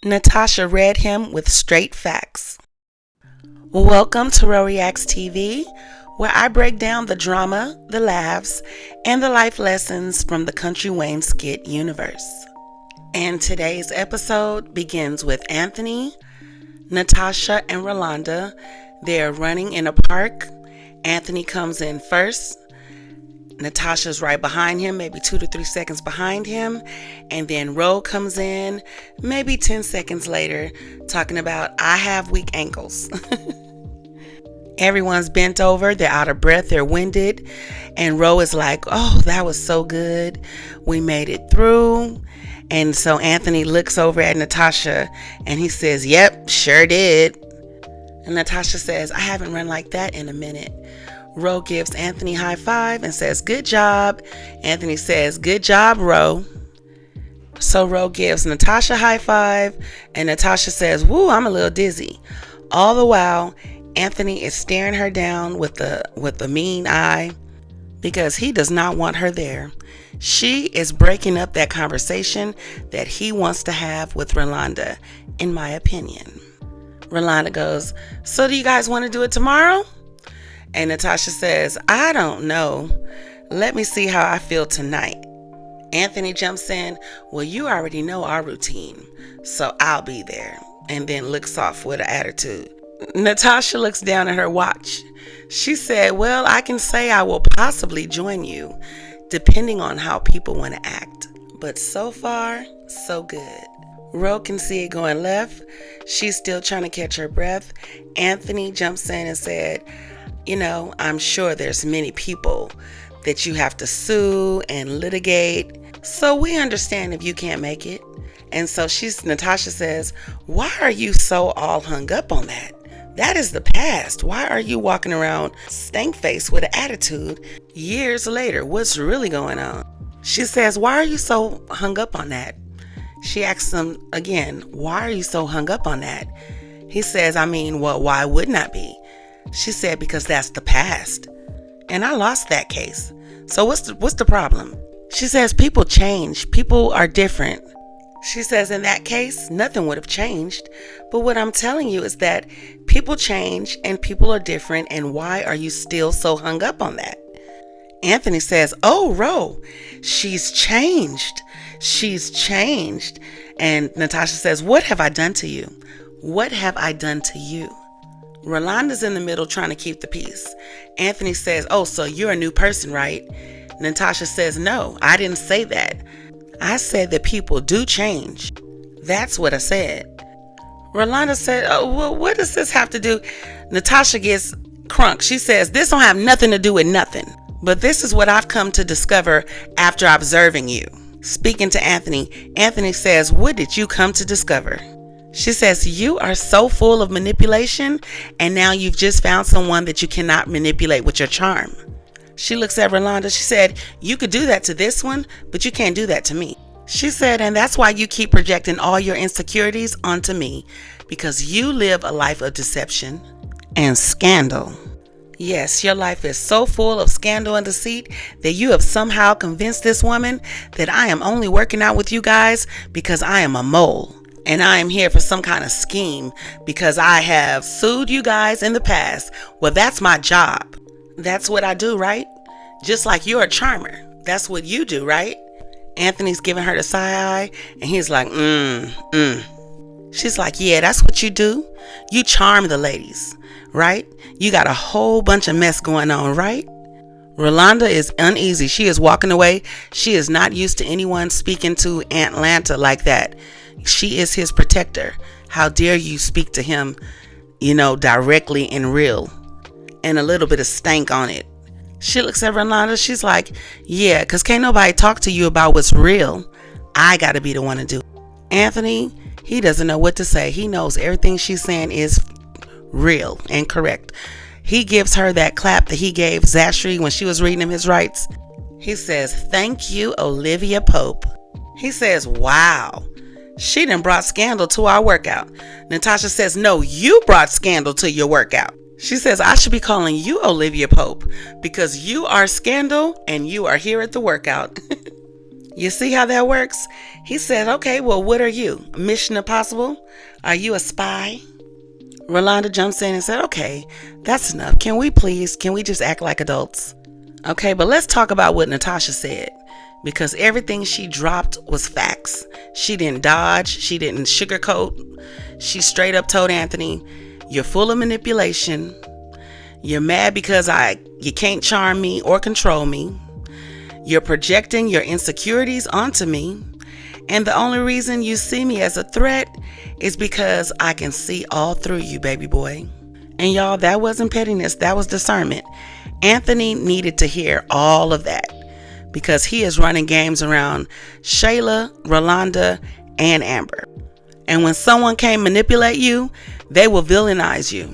Natasha read him with straight facts. Welcome to Ro Reacts TV, where I break down the drama, the laughs, and the life lessons from the Kountry Wayne skit universe. And today's episode begins with Anthony, Natasha, and Rolonda. They're running in a park. Anthony comes in first. Natasha's right behind him, maybe 2 to 3 seconds behind him. And then Ro comes in, maybe 10 seconds later, talking about, I have weak ankles. Everyone's bent over, they're out of breath, they're winded. And Ro is like, oh, that was so good. We made it through. And so Anthony looks over at Natasha and he says, yep, sure did. And Natasha says, I haven't run like that in a minute. Ro gives Anthony a high five and says, good job. Anthony says, good job, Ro. So Ro gives Natasha a high five and Natasha says, woo, I'm a little dizzy. All the while, Anthony is staring her down with a mean eye because he does not want her there. She is breaking up that conversation that he wants to have with Rolonda, in my opinion. Rolonda goes, so do you guys want to do it tomorrow? And Natasha says, I don't know. Let me see how I feel tonight. Anthony jumps in, well, you already know our routine, so I'll be there. And then looks off with an attitude. Natasha looks down at her watch. She said, well, I can say I will possibly join you, depending on how people want to act. But so far, so good. Ro can see it going left. She's still trying to catch her breath. Anthony jumps in and said, you know, I'm sure there's many people that you have to sue and litigate. So we understand if you can't make it. And so Natasha says, why are you so all hung up on that? That is the past. Why are you walking around stank-faced with an attitude years later? What's really going on? She says, why are you so hung up on that? She asks him again, why are you so hung up on that? He says, well, why wouldn't I be? She said, because that's the past. And I lost that case. So what's the problem? She says, people change. People are different. She says, in that case, nothing would have changed. But what I'm telling you is that people change and people are different. And why are you still so hung up on that? Anthony says, oh, Ro, she's changed. She's changed. And Natasha says, what have I done to you? What have I done to you? Rolonda's in the middle trying to keep the peace. Anthony says, oh, so you're a new person, right? Natasha says, no, I didn't say that. I said that people do change. That's what I said. Rolonda said, oh, well, what does this have to do? Natasha gets crunk. She says, this don't have nothing to do with nothing. But this is what I've come to discover after observing you. Speaking to Anthony, Anthony says, what did you come to discover? She says, you are so full of manipulation, and now you've just found someone that you cannot manipulate with your charm. She looks at Rolonda. She said, you could do that to this one, but you can't do that to me. She said, and that's why you keep projecting all your insecurities onto me, because you live a life of deception and scandal. Yes, your life is so full of scandal and deceit that you have somehow convinced this woman that I am only working out with you guys because I am a mole. And I am here for some kind of scheme because I have sued you guys in the past. Well, that's my job. That's what I do, right? Just like you're a charmer. That's what you do, right? Anthony's giving her the side eye and he's like, She's like, yeah, that's what you do. You charm the ladies, right? You got a whole bunch of mess going on, right? Rolonda is uneasy. She is walking away. She is not used to anyone speaking to Atlanta like that. She is his protector. How dare you speak to him, directly and real, and a little bit of stank on it. She looks at Rolonda. She's like, yeah, because can't nobody talk to you about what's real. I got to be the one to do it. Anthony, he doesn't know what to say. He knows everything she's saying is real and correct. He gives her that clap that he gave Zachary when she was reading him his rights. He says, thank you, Olivia Pope. He says, wow. She done brought scandal to our workout. Natasha says, no, you brought scandal to your workout. She says, I should be calling you Olivia Pope because you are scandal and you are here at the workout. You see how that works? He said, okay, well, what are you? Mission Impossible? Are you a spy? Rolonda jumps in and said, okay, that's enough. Can we just act like adults? Okay, but let's talk about what Natasha said, because everything she dropped was facts. She didn't dodge. She didn't sugarcoat. She straight up told Anthony, you're full of manipulation. You're mad because you can't charm me or control me. You're projecting your insecurities onto me. And the only reason you see me as a threat is because I can see all through you, baby boy. And y'all, that wasn't pettiness. That was discernment. Anthony needed to hear all of that because he is running games around Shayla, Rolonda, and Amber. And when someone can manipulate you, they will villainize you.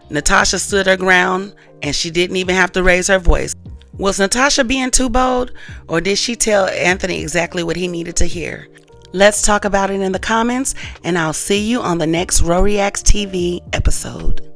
Natasha stood her ground and she didn't even have to raise her voice. Was Natasha being too bold, or did she tell Anthony exactly what he needed to hear? Let's talk about it in the comments, and I'll see you on the next Ro Reacts TV episode.